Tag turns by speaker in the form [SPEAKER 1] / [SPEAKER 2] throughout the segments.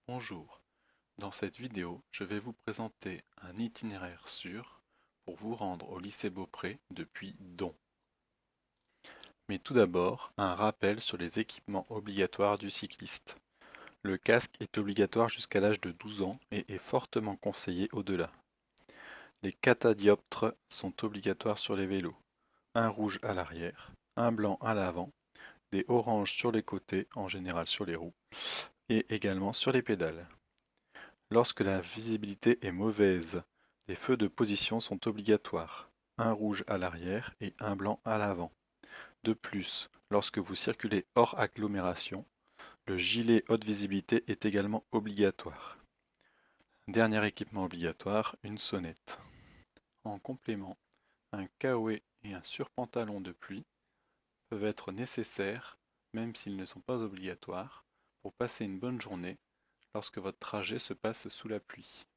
[SPEAKER 1] Bonjour, dans cette vidéo, je vais vous présenter un itinéraire sûr pour vous rendre au lycée Beaupré depuis Don. Mais tout d'abord, un rappel sur les équipements obligatoires du cycliste. Le casque est obligatoire jusqu'à l'âge de 12 ans et est fortement conseillé au-delà. Les catadioptres sont obligatoires sur les vélos. Un rouge à l'arrière, un blanc à l'avant, des oranges sur les côtés, en général sur les roues, et également sur les pédales. Lorsque la visibilité est mauvaise, les feux de position sont obligatoires, un rouge à l'arrière et un blanc à l'avant. De plus, lorsque vous circulez hors agglomération, le gilet haute visibilité est également obligatoire. Dernier équipement obligatoire, une sonnette. En complément, un kawaii et un surpantalon de pluie peuvent être nécessaires, même s'ils ne sont pas obligatoires, pour passer une bonne journée lorsque votre trajet se passe sous la pluie.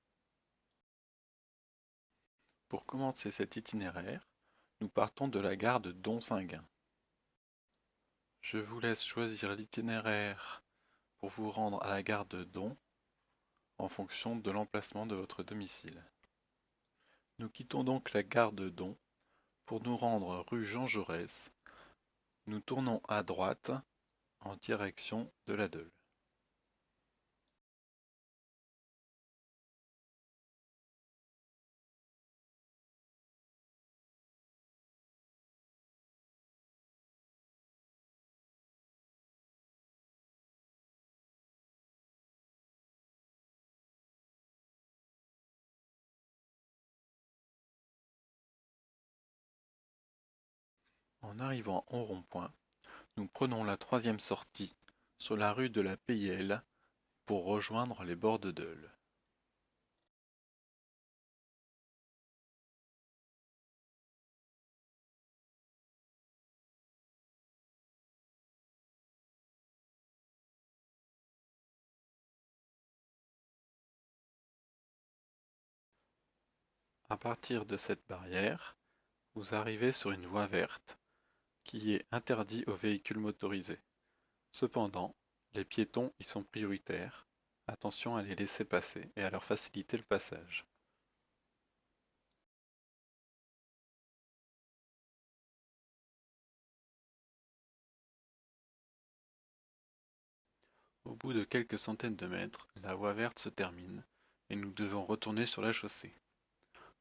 [SPEAKER 1] Pour commencer cet itinéraire, nous partons de la gare de Donsinguin. Je vous laisse choisir l'itinéraire pour vous rendre à la gare de Don en fonction de l'emplacement de votre domicile. Nous quittons donc la gare de Don pour nous rendre rue Jean Jaurès. Nous tournons à droite en direction de la Deule. En arrivant au rond-point, nous prenons la troisième sortie sur la rue de la Payelle pour rejoindre les bords de Deule. À partir de cette barrière, vous arrivez sur une voie verte qui est interdite aux véhicules motorisés. Cependant, les piétons y sont prioritaires. Attention à les laisser passer et à leur faciliter le passage. Au bout de quelques centaines de mètres, la voie verte se termine et nous devons retourner sur la chaussée.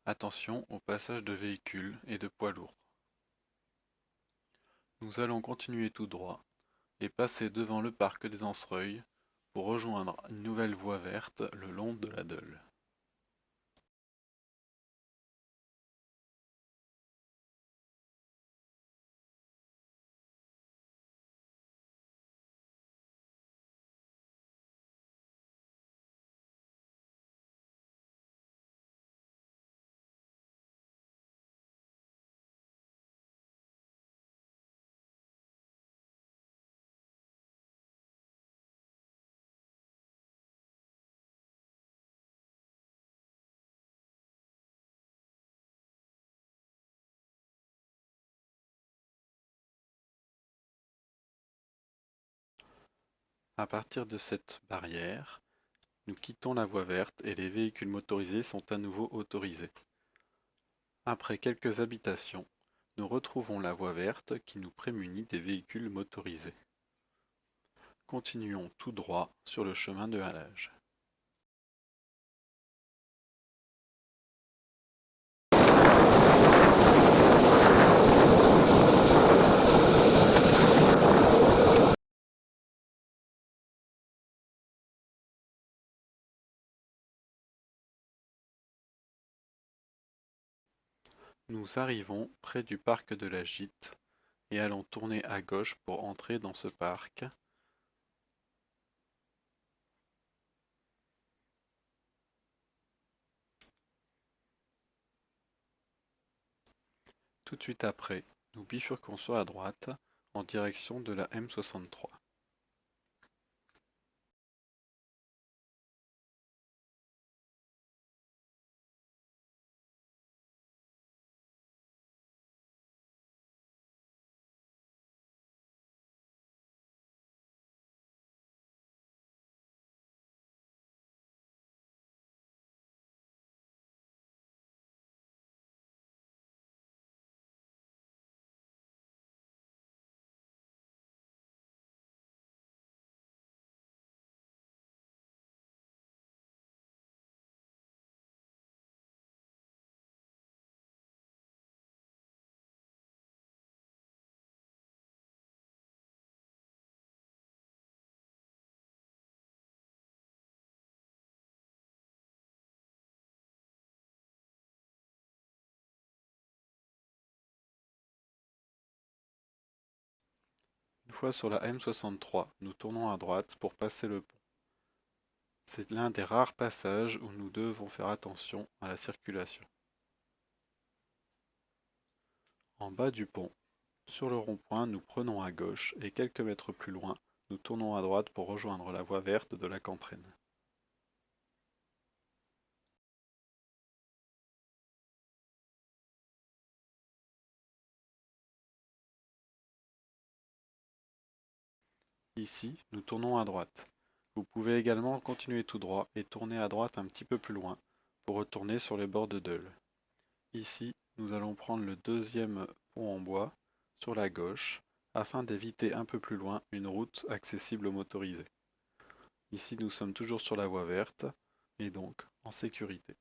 [SPEAKER 1] Attention au passage de véhicules et de poids lourds. Nous allons continuer tout droit et passer devant le parc des Ancereuils pour rejoindre une nouvelle voie verte le long de la Deule. À partir de cette barrière, nous quittons la voie verte et les véhicules motorisés sont à nouveau autorisés. Après quelques habitations, nous retrouvons la voie verte qui nous prémunit des véhicules motorisés. Continuons tout droit sur le chemin de halage. Nous arrivons près du parc de la Gîte et allons tourner à gauche pour entrer dans ce parc. Tout de suite après, nous bifurquons sur la droite en direction de la M63. fois sur la M63, nous tournons à droite pour passer le pont. C'est l'un des rares passages où nous devons faire attention à la circulation. En bas du pont, sur le rond-point, nous prenons à gauche et quelques mètres plus loin, nous tournons à droite pour rejoindre la voie verte de la Cantraine. Ici, nous tournons à droite. Vous pouvez également continuer tout droit et tourner à droite un petit peu plus loin pour retourner sur les bords de Dole. Ici, nous allons prendre le deuxième pont en bois sur la gauche afin d'éviter un peu plus loin une route accessible aux motorisés. Ici, nous sommes toujours sur la voie verte et donc en sécurité.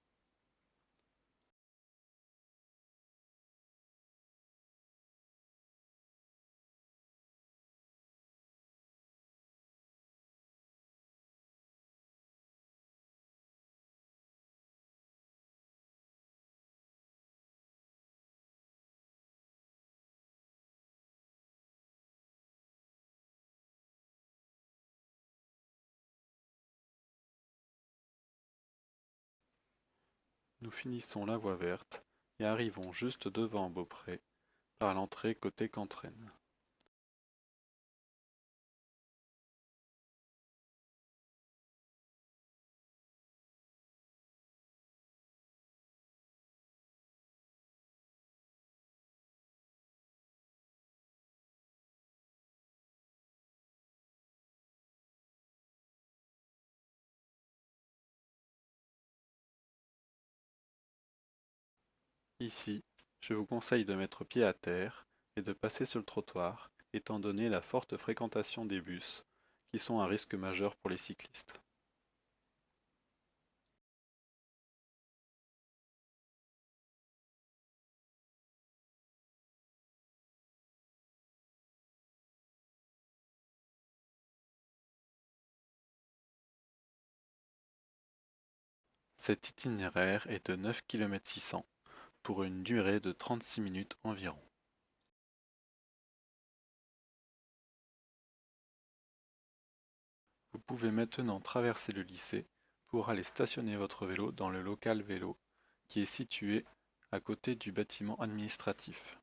[SPEAKER 1] Nous finissons la voie verte et arrivons juste devant Beaupré par l'entrée côté Cantraine. Ici, je vous conseille de mettre pied à terre et de passer sur le trottoir, étant donné la forte fréquentation des bus, qui sont un risque majeur pour les cyclistes. Cet itinéraire est de 9,6 km pour une durée de 36 minutes environ. Vous pouvez maintenant traverser le lycée pour aller stationner votre vélo dans le local vélo qui est situé à côté du bâtiment administratif.